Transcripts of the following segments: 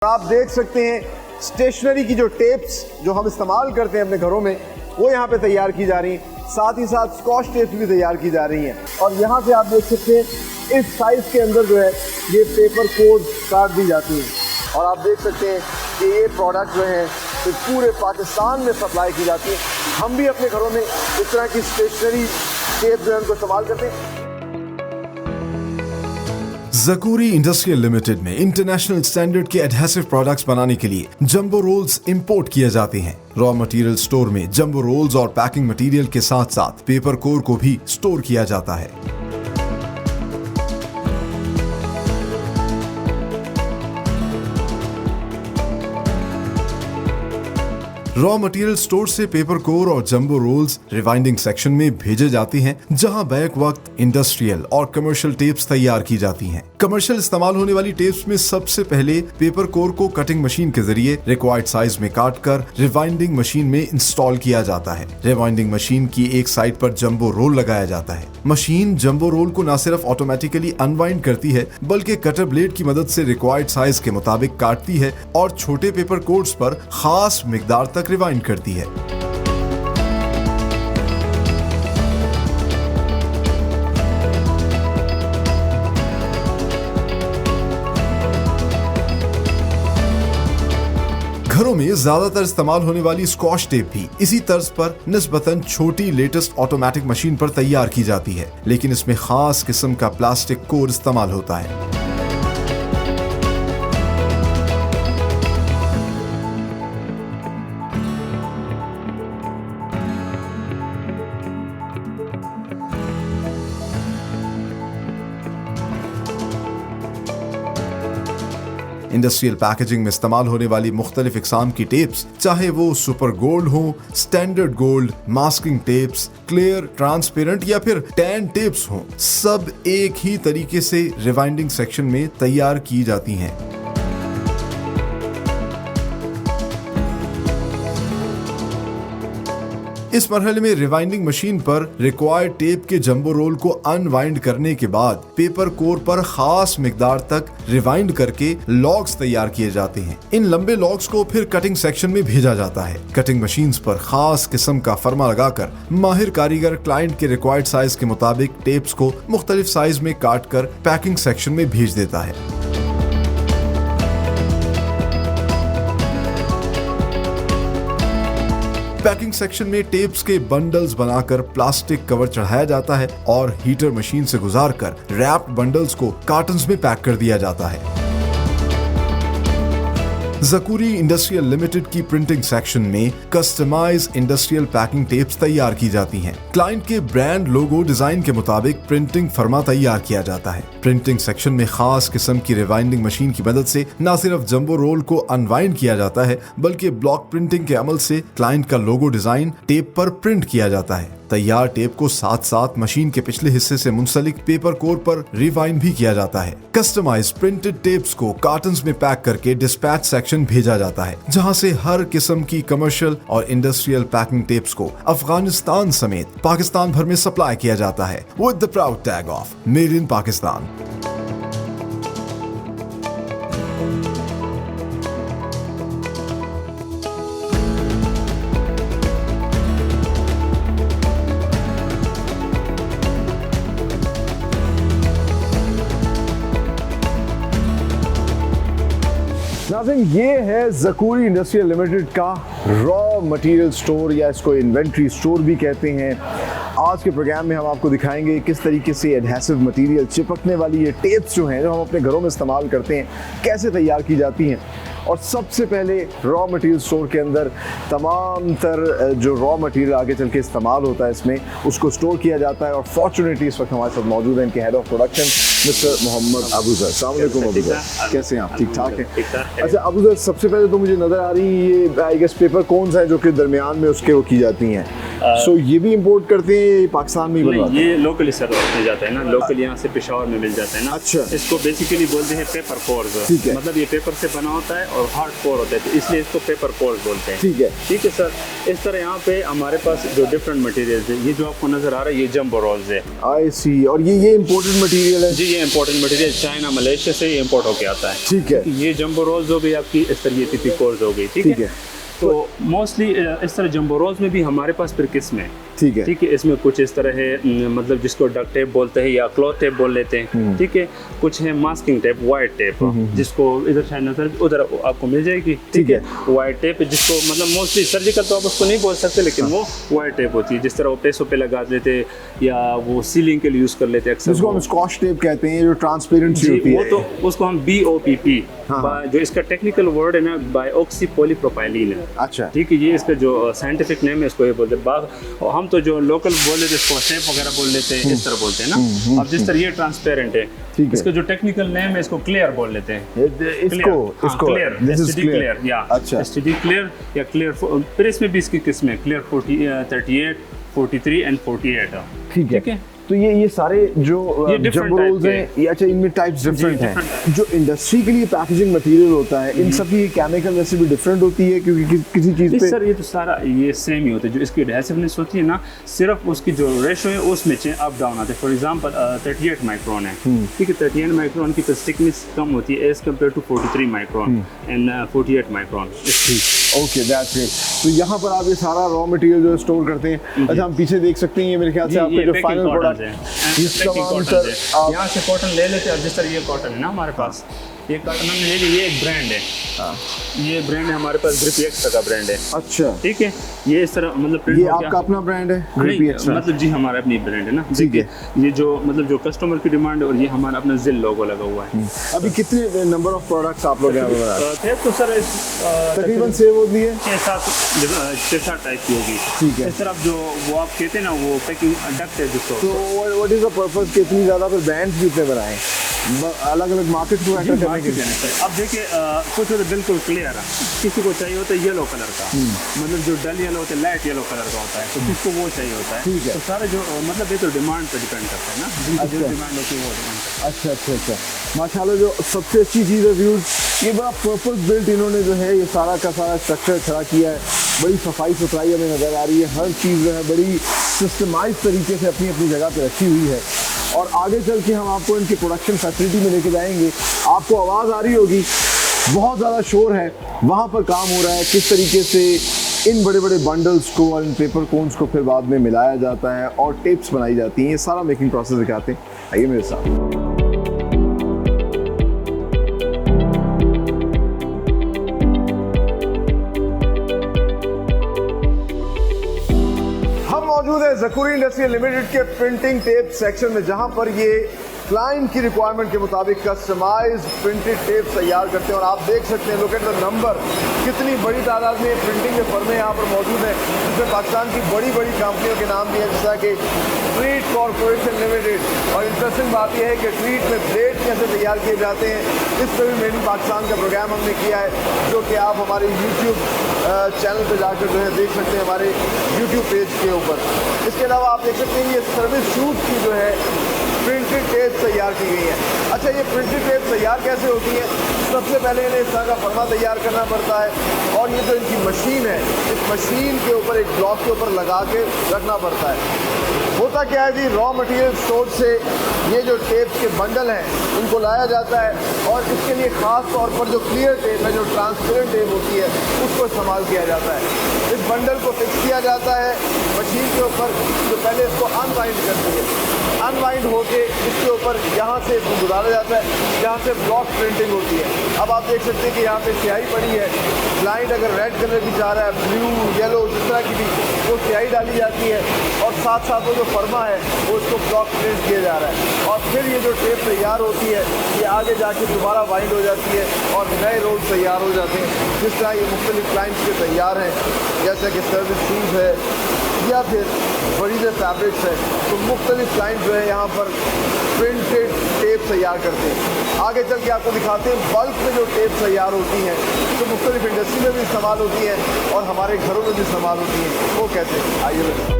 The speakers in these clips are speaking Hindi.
आप देख सकते हैं स्टेशनरी की जो टेप्स जो हम इस्तेमाल करते हैं अपने घरों में वो यहाँ पे तैयार की जा रही हैं। साथ ही साथ स्कॉच टेप्स भी तैयार की जा रही हैं। और यहाँ पे आप देख सकते हैं इस साइज के अंदर जो है ये पेपर कोड काट दी जाती हैं। और आप देख सकते हैं कि ये प्रोडक्ट जो है तो पूरे पाकिस्तान में सप्लाई की जाती है। हम भी अपने घरों में इस तरह की स्टेशनरी टेप जो है उनको इस्तेमाल करते हैं। ज़कूरी इंडस्ट्रियल लिमिटेड में इंटरनेशनल स्टैंडर्ड के एडहेसिव प्रोडक्ट्स बनाने के लिए जंबो रोल्स इंपोर्ट किए जाते हैं। रॉ मटेरियल स्टोर में जंबो रोल्स और पैकिंग मटेरियल के साथ साथ पेपर कोर को भी स्टोर किया जाता है। रॉ मटेरियल स्टोर से पेपर कोर और जंबो रोल्स रिवाइंडिंग सेक्शन में भेजे जाते हैं, जहां बैक वक्त इंडस्ट्रियल और कमर्शियल टेप्स तैयार की जाती हैं। कमर्शियल इस्तेमाल होने वाली टेप्स में सबसे पहले पेपर कोर को कटिंग मशीन के जरिए रिक्वायर्ड साइज में काटकर रिवाइंडिंग मशीन में इंस्टॉल किया जाता है। रिवाइंडिंग मशीन की एक साइड पर जंबो रोल लगाया जाता है। मशीन जंबो रोल को न सिर्फ ऑटोमेटिकली अनवाइंड करती है बल्कि कटर ब्लेड की मदद से रिक्वायर्ड साइज के मुताबिक काटती है और छोटे पेपर कोर्स पर खास मिकदार तक रिवाइंड करती है। घरों में ज्यादातर इस्तेमाल होने वाली स्कॉच टेप भी इसी तर्ज पर निस्बतन छोटी लेटेस्ट ऑटोमेटिक मशीन पर तैयार की जाती है, लेकिन इसमें खास किस्म का प्लास्टिक कोर इस्तेमाल होता है। इंडस्ट्रियल पैकेजिंग में इस्तेमाल होने वाली मुख्तलिफ इकसाम की टेप्स, चाहे वो सुपर गोल्ड हो, standard gold, masking tapes, clear, transparent या फिर टैन टेप्स हो, सब एक ही तरीके से रिवाइंडिंग सेक्शन में तैयार की जाती हैं। इस मरहले में रिवाइंडिंग मशीन पर रिक्वायर्ड टेप के जंबो रोल को अनवाइंड करने के बाद पेपर कोर पर खास मिकदार तक रिवाइंड करके लॉग्स तैयार किए जाते हैं। इन लंबे लॉग्स को फिर कटिंग सेक्शन में भेजा जाता है। कटिंग मशीन्स पर खास किस्म का फरमा लगाकर माहिर कारीगर क्लाइंट के रिक्वायर्ड साइज के मुताबिक टेप्स को मुख्तलिफ साइज में काट कर पैकिंग सेक्शन में भेज देता है। पैकिंग सेक्शन में टेप्स के बंडल्स बनाकर प्लास्टिक कवर चढ़ाया जाता है और हीटर मशीन से गुजारकर रैप्ड बंडल्स को कार्टन्स में पैक कर दिया जाता है। ज़कूरी इंडस्ट्रियल लिमिटेड की प्रिंटिंग सेक्शन में कस्टमाइज इंडस्ट्रियल पैकिंग टेप्स तैयार की जाती हैं। क्लाइंट के ब्रांड लोगो डिजाइन के मुताबिक प्रिंटिंग फर्मा तैयार किया जाता है। प्रिंटिंग सेक्शन में खास किस्म की रिवाइंडिंग मशीन की मदद से न सिर्फ जंबो रोल को अनवाइंड किया जाता है बल्कि ब्लॉक प्रिंटिंग के अमल से क्लाइंट का लोगो डिजाइन टेप पर प्रिंट किया जाता है। तैयार टेप को साथ साथ मशीन के पिछले हिस्से से मुंसलिक पेपर कोर पर रिवाइंड भी किया जाता है। कस्टमाइज प्रिंटेड टेप्स को कार्टन्स में पैक करके डिस्पैच सेक्शन भेजा जाता है, जहां से हर किस्म की कमर्शियल और इंडस्ट्रियल पैकिंग टेप्स को अफगानिस्तान समेत पाकिस्तान भर में सप्लाई किया जाता है with the proud tag of made in Pakistan. नाज़रीन, ये है ज़कूरी इंडस्ट्रियल लिमिटेड का रॉ मटेरियल स्टोर या इसको इन्वेंट्री स्टोर भी कहते हैं। आज के प्रोग्राम में हम आपको दिखाएंगे किस तरीके से एडहेसिव मटेरियल, चिपकने वाली ये टेप्स जो हैं जो हम अपने घरों में इस्तेमाल करते हैं, कैसे तैयार की जाती हैं। और सबसे पहले रॉ मटेरियल स्टोर के अंदर तमाम तर जो रॉ मटेरियल आगे चल के इस्तेमाल होता है इसमें उसको स्टोर किया जाता है। और फॉर्चुनेटली इस वक्त हमारे साथ मौजूद हैं इनके head of production mister Mohammed Abuzar. अस्सलाम वालेकुम अबूज़र, कैसे हैं आप? ठीक ठाक हैं? अच्छा अबूज़र, सबसे पहले तो मुझे नज़र आ रही है ये आई गेस पेपर कोन्स हैं जो कि दरमियान में उसके वो की जाती हैं। सो ये भी इंपोर्ट करते हैं, ये पाकिस्तान में ही बनवाते हैं? ये लोकली सर मिल जाता है ना, लोकल यहाँ से पेशावर में मिल जाता है ना। अच्छा। इसको बेसिकली बोलते हैं पेपर कोर्स। ठीक है। मतलब ये पेपर से बना होता है और हार्ड कोर होता है, तो इसलिए इसको पेपर कोर्स बोलते हैं। ठीक है। ठीक है सर। इस तरह यहाँ पे हमारे पास जो डिफरेंट मटेरियल्स है, ये जो आपको नजर आ रहा है ये जंबो रोल्स है। आई सी। और ये इंपोर्टेड मटेरियल है? जी ये इंपोर्टेड मटेरियल चाइना मलेशिया से इंपोर्ट होके आता है। ठीक है। ये जंबो रोल्स हो गई आपकी, इस तरह ये पीपी कोर्स हो गई। ठीक है। तो मोस्टली इस तरह जंबो रोल्स में भी हमारे पास फिर किस्में हैं। ठीक है। ठीक है। इसमें कुछ इस तरह है, मतलब जिसको डक टेप बोलते हैं या क्लॉथ टेप बोल लेते हैं। ठीक है। कुछ है मास्किंग टेप, वाइट टेप, जिसको इधर शायद उधर आपको मिल जाएगी। ठीक है। वाइट टेप जिसको मतलब मोस्टली सर्जिकल तो आप उसको नहीं बोल सकते, लेकिन वो वाइट टेप होती है, जिस तरह वो पैसों पे लगा देते या वो सीलिंग के लिए यूज कर लेते हैं अक्सर। जिसको हम स्कॉच टेप कहते हैं, जो ट्रांसपेरेंट सी होती वो है। तो उसको हम BOPP, जो इसका टेक्निकल वर्ड है ना, बायोक्सी पॉलीप्रोपाइलीन है। अच्छा। ठीक है। ये इसका जो साइंटिफिक नेम है इसको ये बोलते हैं। हम तो जो लोकल बोल लेते हैं इसको टेप वगैरह बोल लेते हैं, इस तरह बोलते हैं ना। अब जिस तरह ये ट्रांसपेरेंट है, इसका जो टेक्निकल नेम है इसको क्लियर बोल लेते हैं। इसको क्लियर, STD क्लियर या अच्छा। STD क्लियर या क्लियर। फिर इसमें भी इसकी किस्में क्लियर 38, 43 एंड 48। ठीक है। तो ये सारे जो जंबो रोल्स हैं, ये अच्छा इनमें टाइप्स डिफरेंट हैं। जो इंडस्ट्री के लिए पैकेजिंग मटेरियल होता है, इन सब की केमिकल वैसे भी डिफरेंट होती है, क्योंकि किसी चीज़ पे सर ये तो सारा ये सेम ही होता है। जो इसकी एडहेसिवनेस होती है ना, सिर्फ उसकी जो रेशो है उसमें अप डाउन आते हैं। फॉर एग्जांपल 38 माइक्रोन है। ठीक है। 38 माइक्रोन की तो थिकनेस कम होती है as compare to 43 micron and 48 micron. Okay, that's great. तो यहाँ पर आप ये सारा रॉ मटेरियल जो स्टोर करते हैं, अच्छा हम पीछे देख सकते हैं, ये मेरे ख्याल से आपका जो फाइनल प्रोडक्ट है। यहाँ से कॉटन ले लेते हैं। और जिस तरह ये कॉटन है ना हमारे पास, ये कॉटन हमने ले ली, ये एक ब्रांड है। ये ब्रांड है हमारे पास, ग्रिपी एक्स्ट्रा का ब्रांड है। अच्छा। ठीक है। ये इस तरह मतलब ये आपका अपना ब्रांड है ग्रिपी एक्स्ट्रा? मतलब जी हमारा अपनी ब्रांड है ना। ठीक है। ये जो मतलब जो कस्टमर की डिमांड है, और ये हमारा अपना जिल लोगो लगा हुआ है। अभी कितने नंबर ऑफ प्रोडक्ट्स आप लोग यहाँ पर थे? तो सर तकरीबन सेव होती है 6-7 टाइप की होगी। ठीक है। इस तरफ जो वो आप कहते हैं ना, वो पैकिंग डक्ट है जिसको। तो व्हाट इज द पर्पस कि इतनी ज़्यादा फिर ब्रांड्स भी इतने बनाए, अलग अलग मार्केट को एंटर करने के लिए? अब देखिए कुछ होता है बिल्कुल क्लियर है, किसी को चाहिए होता है येलो कलर का, मतलब जो डल येलो होता है, लाइट येलो कलर का होता है, तो किसको वो चाहिए होता है। ठीक है। तो सारे जो मतलब ये तो डिमांड पे डिपेंड करता है ना, जिनकी जो डिमांड होती है वो डिमांड करता है। अच्छा। माशाल्लाह, जो सबसे अच्छी चीज़ है व्यूज़, ये बड़ा पर्पस बिल्ट इन्होंने जो है ये सारा का सारा स्ट्रक्चर खड़ा किया है। बड़ी सफाई सुथराई हमें नज़र आ रही है, हर चीज़ जो है बड़ी सिस्टमाइज तरीके से अपनी अपनी जगह पे रखी हुई है। और आगे चल के हम आपको इनकी प्रोडक्शन फैसिलिटी में लेके जाएंगे। आपको आवाज़ आ रही होगी, बहुत ज़्यादा शोर है, वहाँ पर काम हो रहा है। किस तरीके से इन बड़े बड़े बंडल्स को और इन पेपर कोन्स को फिर बाद में मिलाया जाता है और टेप्स बनाई जाती हैं, ये सारा मेकिंग प्रोसेस दिखाते हैं। आइए मेरे साथ। मौजूद है ज़कूरी इंडस्ट्रियल लिमिटेड के प्रिंटिंग टेप सेक्शन में, जहां पर ये क्लाइंट की रिक्वायरमेंट के मुताबिक कस्टमाइज प्रिंटेड टेप तैयार करते हैं। और आप देख सकते हैं, लुक एट द नंबर, कितनी बड़ी तादाद में प्रिंटिंग के फर्में यहाँ पर मौजूद हैं, जिसमें पाकिस्तान की बड़ी बड़ी कंपनियों के नाम भी हैं, जैसा कि ट्रीट कॉरपोरेशन लिमिटेड। और इंटरेस्टिंग बात यह है कि ट्रीट में ब्लेड कैसे तैयार किए जाते हैं, इस पर भी मेड इन पाकिस्तान का प्रोग्राम हमने किया है, जो कि आप हमारे यूट्यूब चैनल पर जाकर जो है देख सकते हैं, हमारे यूट्यूब पेज के ऊपर। इसके अलावा आप देख सकते हैं ये सर्विस शूट की जो है प्रिंटेड टेप तैयार की गई है। अच्छा, ये प्रिंटेड टेप तैयार कैसे होती है? सबसे पहले इन्हें इस तरह का फर्मा तैयार करना पड़ता है, और ये जो इनकी मशीन है, इस मशीन के ऊपर एक ब्लॉक के ऊपर लगा के रखना पड़ता है। होता क्या है जी, रॉ मटेरियल स्टोर से ये जो टेप के बंडल हैं इनको लाया जाता है, और इसके लिए ख़ास तौर पर जो क्लियर टेप है, जो ट्रांसपेरेंट टेप होती है, उसको इस्तेमाल किया जाता है। इस बंडल को फिक्स किया जाता है मशीन के ऊपर, जो पहले इसको अनवाइंड करती है। अनवाइंड होके इसके ऊपर यहाँ से गुजारा जाता है, जहाँ से ब्लॉक प्रिंटिंग होती है। अब आप देख सकते हैं कि यहाँ पे स्याही पड़ी है। क्लाइंट अगर रेड कलर की चाह रहा है, ब्लू, येलो, जिस तरह की भी, वो स्याही डाली जाती है, और साथ साथ वो जो फर्मा है वो इसको ब्लॉक प्रिंट किया जा रहा है। और फिर ये जो टेप तैयार होती है, ये आगे जाके दोबारा वाइंड हो जाती है और नए रोल तैयार हो जाते हैं। जिस तरह ये मुख्तलिफ क्लाइंट्स के तैयार हैं, जैसा कि सर्विस शूज़ है या फिर बड़ी जो फैब्रिक्स है, तो मुख्तलिफ क्लाइंट जो है यहाँ पर प्रिंटेड टेप तैयार करते हैं। आगे चल के आपको दिखाते हैं बल्क में जो टेप तैयार होती हैं, जो मुख्तलिफ इंडस्ट्री में भी इस्तेमाल होती हैं और हमारे घरों में भी इस्तेमाल होती हैं, वो कैसे। आइए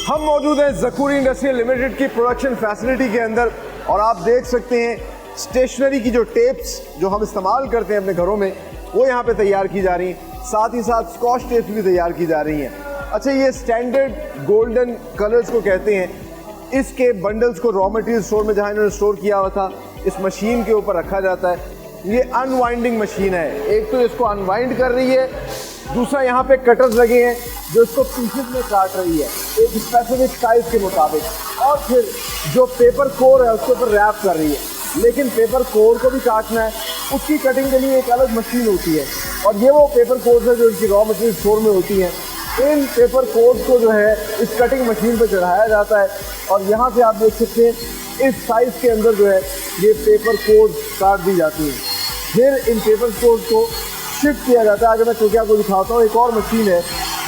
हम मौजूद हैं ज़कूरी इंडस्ट्रियल लिमिटेड की प्रोडक्शन फैसिलिटी के अंदर और आप देख सकते हैं स्टेशनरी की जो टेप्स जो हम इस्तेमाल करते हैं अपने घरों में वो यहाँ पे तैयार की जा रही हैं, साथ ही साथ स्कॉच टेप्स भी तैयार की जा रही हैं। अच्छा, ये स्टैंडर्ड गोल्डन कलर्स को कहते हैं। इसके बंडल्स को रॉ मटेरियल स्टोर में जहाँ इन्होंने स्टोर किया हुआ था इस मशीन के ऊपर रखा जाता है। ये अनवाइंडिंग मशीन है, एक तो इसको अनवाइंड कर रही है, दूसरा यहाँ पे कटर्स लगे हैं जो इसको पीसेस में काट रही है एक स्पेसिफिक साइज के मुताबिक, और फिर जो पेपर कोर है उसके ऊपर रैप कर रही है। लेकिन पेपर कोर को भी काटना है, उसकी कटिंग के लिए एक अलग मशीन होती है और ये वो पेपर कोर्स है जो इनकी रॉ मटेरियल स्टोर में होती हैं। इन पेपर कोर्स को जो है इस कटिंग मशीन पर चढ़ाया जाता है और यहाँ से आप देख सकते हैं इस साइज के अंदर जो है ये पेपर कोर्स काट दी जाती है। फिर इन पेपर कोर्स को शिफ्ट किया जाता है। आगे मैं क्योंकि आपको दिखाता हूँ, एक और मशीन है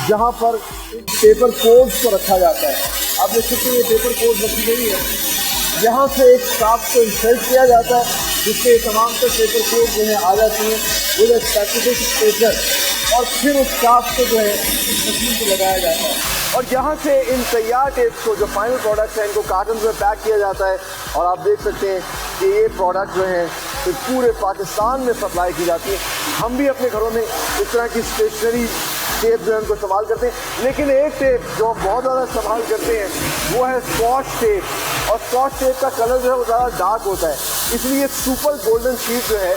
जहाँ पर पेपर कोर्स को रखा जाता है। आप देख सकते हैं ये पेपर कोर्स रखी गई है, यहाँ से एक काप को इंसर्ट किया जाता है जिससे तमाम से पेपर कोर्स जो है आ जाती हैं विद स्पेसिफिक पेपर, और फिर उस काप को जो है मशीन को लगाया जाता है और यहाँ से इन तैयार टेप्स को जो फाइनल प्रोडक्ट्स हैं इनको कार्टन में पैक किया जाता है। और आप देख सकते हैं कि ये प्रोडक्ट जो है तो पूरे पाकिस्तान में सप्लाई की जाती है। हम भी अपने घरों में इस तरह की स्टेशनरी टेप जो है उनको इस्तेमाल करते हैं, लेकिन एक टेप जो हम बहुत ज़्यादा इस्तेमाल करते हैं वो है स्कॉच टेप। और स्कॉच टेप का कलर जो है वो ज़्यादा डार्क होता है, इसलिए सुपर गोल्डन शीट जो है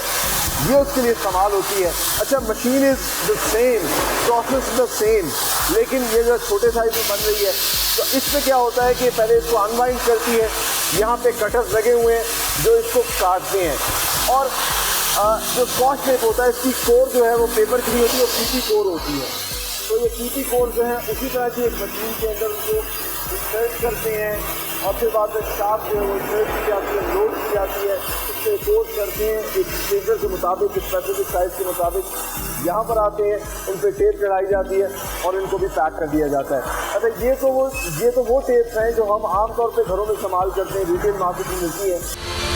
ये उसके लिए इस्तेमाल होती है। अच्छा, machine is the same, process the same, लेकिन ये जो छोटे साइज में बन रही है तो इसमें क्या होता है कि पहले इसको अनवाइंड करती है, यहाँ पे कटर्स लगे हुए हैं जो इसको काटते हैं, और जो स्कॉच टेप होता है इसकी कोर जो है वो पेपर की नहीं होती, वो पीपी कोर होती है। तो ये पीपी कोर जो है उसी तरह की एक मशीन के अंदर उनको इंसर्ट करते हैं और फिर बाद में शार्प जो है वो इंसर्ट की जाती है, लोड की जाती है, उसको कोट करते हैं एक पेपर के मुताबिक, स्पेसिफिक साइज के मुताबिक, यहाँ पर आते हैं, उन पर टेप चढ़ाई जाती है और इनको भी पैक कर दिया जाता है। अच्छा, ये तो वो टेप्स हैं जो हम आमतौर पर घरों में इस्तेमाल करते हैं, रिटेल मार्केट में मिलती है।